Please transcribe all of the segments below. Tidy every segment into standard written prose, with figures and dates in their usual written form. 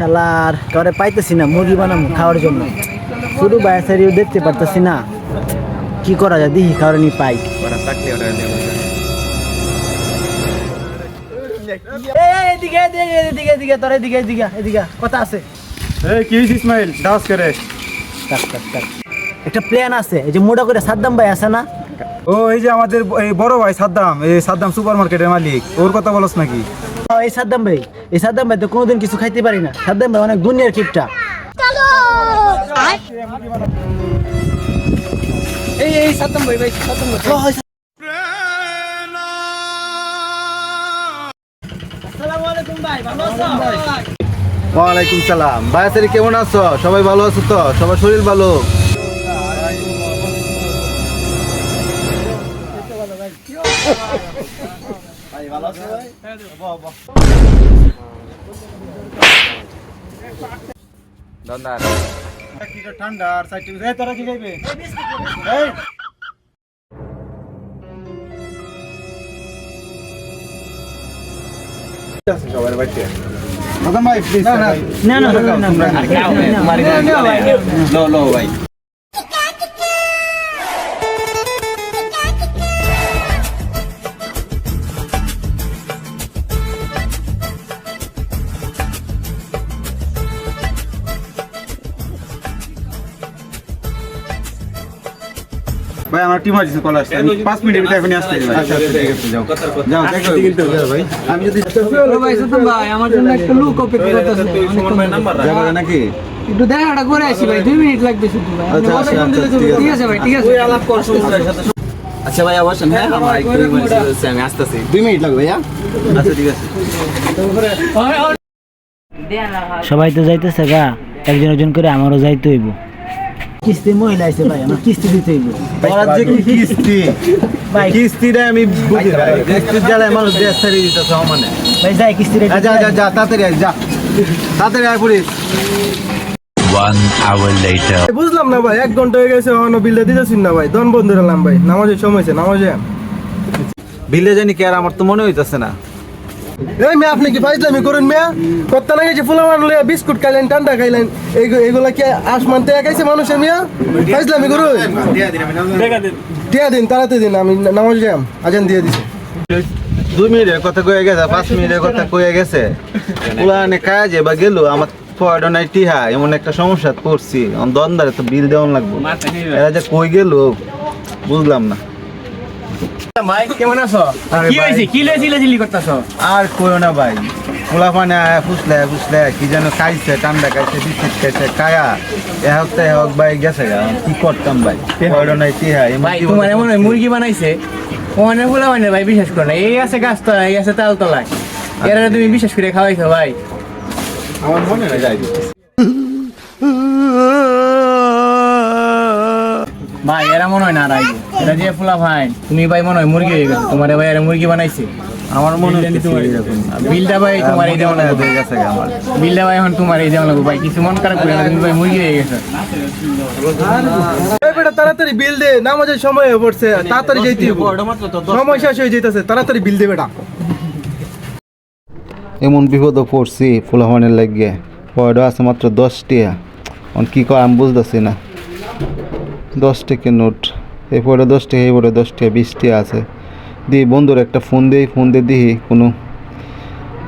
শালার কাউরে পাইতেছি না মুরগি বানাবো খাওয়ার জন্য। শুধু বায়াসারিও দেখতে পারতেছি না, কি করা যায় দেখি কাউরে নি পাই। কথা আছে একটা প্ল্যান আছে, এই যে মোটা করে সাদ্দাম ভাই আছে না? ও এই যে আমাদের এই বড় ভাই সাদ্দাম, এই সাদ্দাম সুপার মার্কেটের মালিক, ওর কথা বলছ নাকি? এই সাদ্দাম ভাই তো কোনোদিন কিছু খাইতে পারি না। সাদ্দাম ভাই অনেক দুনিয়ার কিপটা। এই সাদ্দাম ভাই আসসালামু আলাইকুম ভাই, ভালো আছো? ওয়ালাইকুম সালাম। বায়াসারি কেমন আছো? সবাই ভালো আছো তো? সবার শরীর ভালো? ঠান্ডা আর তোরা কি খাইবে? সবার বাড়িতে ভাই প্লিজ না ভাই ভাই আমার টিম আছে কল আসছে, আমি 5 মিনিটের ভিতরে এখনই আসতে ভাই। আচ্ছা ঠিক আছে, যাও যাও দেখো কিন্তু ভাই আমি যদি ভাই সাদ্দাম ভাই আমার জন্য একটা লুক অপেক্ষা করতেছে। যাবে নাকি? একটু দেখাটা করে আসি ভাই, 2 মিনিট লাগবে শুধু ভাই। আচ্ছা ঠিক আছে ভাই, ঠিক আছে। ওই আলাপ কর সমুদ্রের সাথে। আচ্ছা ভাই অবশ্যই, হ্যাঁ আমার একটু ইমার্জেন্সি আছে, আমি আসতেছি। 2 মিনিট লাগবে ভাইয়া? আচ্ছা ঠিক আছে। সবাই তো যাইতেছে গা, একজন করে আমারও যাইতে হইব। কিস্তি মহিলা আইছে ভাই, আমার কিস্তি দিতে হইব। ওরা যে কি কিস্তি ভাই, কিস্তিটা আমি বুঝি ভাই, কিস্তির জ্বালায় মানুষ দেশ ছেড়ে দিতেছে মানে। ভাই যাই কিস্তি রেটে যা যা যা তাড়াতাড়ি আয়, যা তাড়াতাড়ি আয় পুলিশ। 1 hour later. বুঝলাম না ভাই, 1 ঘন্টা হয়ে গেছে এখনো বিলটা দিতেছেন না ভাই। দন বন্ধ হলাম ভাই, নামাজের সময় হয়েছে, নামাজে বিলে জানি কে আর আমার তো মনে হইতেছে না। এই মেয়ে আপনি কি ফাইজলামি করেন মেয়া? কত্তা না গেছে ফুলা মানলে বিস্কুট খাইলেন, ঠান্ডা খাইলেন, এগুলা কি আসমান থেকে খাইছে মানুষের মেয়া? ফাইজলামি করুন, দিয়া দিন তাড়াতাড়ি দিন, আমি নামাজ যাম, আজান দিয়ে দিছি। 2 মিনিটের কথা কয়ে গেছে, 5 মিনিটের কথা কয়ে গেছে। পুলানে কাজে বা গেল আমার পয়ডো নাই টিহা, এমন একটা সমস্যা পড়ছি, দনদারে তো বিল দেওয়ান লাগবো। এরা যে কই গেল বুঝলাম না। ভাই কেমন আছো? কি হইছে? কি লইছিলি করতেছো? আর কইও না ভাই, পোলা পানে ফুসলে কি যেন খাইছে, ঠান্ডা খাইছে, বিস্কুট খাইছে, খায়া এ হোক ভাই গেছে গা। কি করতাম ভাই, পয়ডো নাই টিহা। ভাই তোমার এমন মুরগি বানাইছে ওখানে বলা মানে ভাই, বিশ্বাস করো না। এই আছে গাছতলা, এই আছে তালতলায়, এরা তুমি বিশ্বাস করে খাওয়াইছো ভাই? আমার মনে হয় যাই ভাই এরা মনে হয় না রাইবো, এটা যে ফুলা ভাই তুমি ভাই মনে হয় মুরগি হয়ে গেছে তোমার ভাই, এরা মুরগি বানাইছে। আমার মনে হয় বিলটা ভাই তোমার এই দেওয়া লাগবে, হয়ে গেছে আমার বিলটা ভাই এখন তোমার এই দেওয়া লাগবে ভাই। কিছু মন খারাপ করে না, তুমি ভাই মুরগি হয়ে গেছে। এই বেটা তাড়াতাড়ি বিল দে, নামাজের সময় হয়ে পড়ছে, তাড়াতাড়ি যাইতে হবে, সময় শেষ হয়ে যাইতেছে, তাড়াতাড়ি বিল দে বেটা। এমন বিপদে পড়ছি ফুলাহানের লাগিয়ে, পয়ডা আছে মাত্র 10 টিয়া। কি কয় আমি বুঝতেছি না। 10 টাকা নোট, এই পয়ডা 10 টাকা, এই পয়ডা 10 টাকা, 20 টিয়া আছে। দিই বন্ধুর একটা ফোন দিয়ে দিই কোনো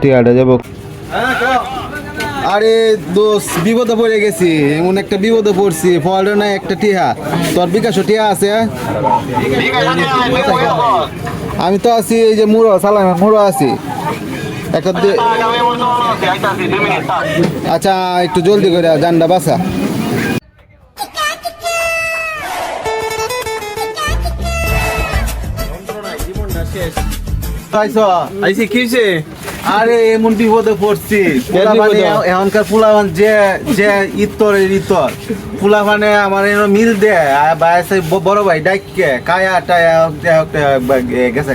টিয়াটা যাব। আরে দোষ, বিপদে পড়ে গেছি, এমন একটা বিপদে পড়ছি, পয়ডা নাই একটা টিয়া। তোর বিকাশ টিয়া আছে? আমি তো আছি এই যে মুড়ো আছি। আচ্ছা একটু জলদি করে জানডা বাসা। আরে এমন বিপদে পড়ছি, এখনকার পোলাবান যে ইতর পোলাবানে আমার মিল দেয়, বড় ভাই ডাইকে কায়া টায়া গেছে।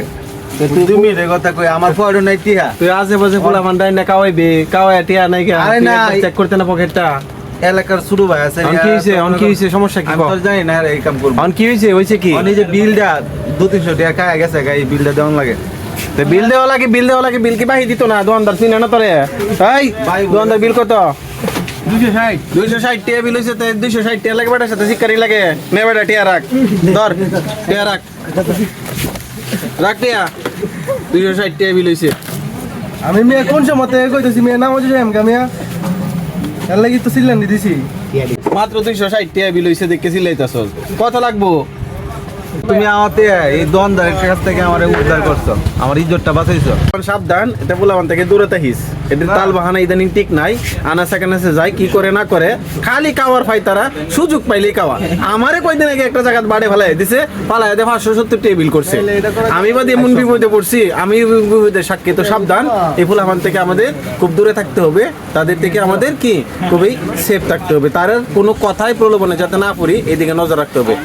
তুমি রে কথা কই, আমার পয়ডো নাই টিহা। তুই আশেপাশে ফুলা মান্ডাই না কাওয়াইবে, কাওয়াই টিয়া নাই কে? আরে না, চেক করতে না পকেটটা। এলাকার শুরু ভাই আছে। কি হইছে সমস্যা কি? আমি তো জানি না এই কাম করব। কি হইছে কি? অনি যে বিলটা 200-300 টাকা খায় গেছে, গাই বিলটা দেওয়ান লাগে। বিল দেওয়া লাগে, বিল কি বাহি দিত না? দোকানদার চিনে না তোরে? এই দোকানদার বিল কত? 260 260 টিয়া বিল হইছে, 260 টিয়া লাগে বেটার সাথে শিকারি লাগে। নে বেটা টিয়া রাখ, ধর টিয়া রাখ, রাখ টিয়া। 260 টিয়া বিল হইছে। আমি মিয়া কোন সময় কইতেছি মিয়া নাম হচ্ছে এমকা মিয়া এর লাগি তো সিলেন দিছি মাত্র 260 টিয়া বিল হইছে, দেখে চিল্লাইতাছস। কত লাগবো? তুমি আমাতে এই দোকানদারের কাছ থেকে আমার উদ্ধার করছো, আমার ইজ্জতটা বাঁচাইছো। সাবধান, এটা বললাম থেকে দূরে থাকিস। এদের তাল বাহানা ইদানিং ঠিক নাই, আনাসে কানাসে যায়, কি করে না করে, খালি কাওয়ার ফাই তারা, সুযোগ পাইলেই কাওয়া। আমারে কয়দিন আগে একটা জায়গা বাড়ে ফেলাই দিছে, পালায় 570 টাকা বিল করছে। আমি বাদে এমন বিপদে পড়ছি, আমি বিপদের সাক্ষী। তো সাবধান, এই ফুলাফান থেকে আমাদের খুব দূরে থাকতে হবে, তাদের থেকে আমাদের কি খুবই সেফ থাকতে হবে, তার কোনো কথাই প্রলোভনে যাতে না পড়ি, এদিকে নজর রাখতে হবে।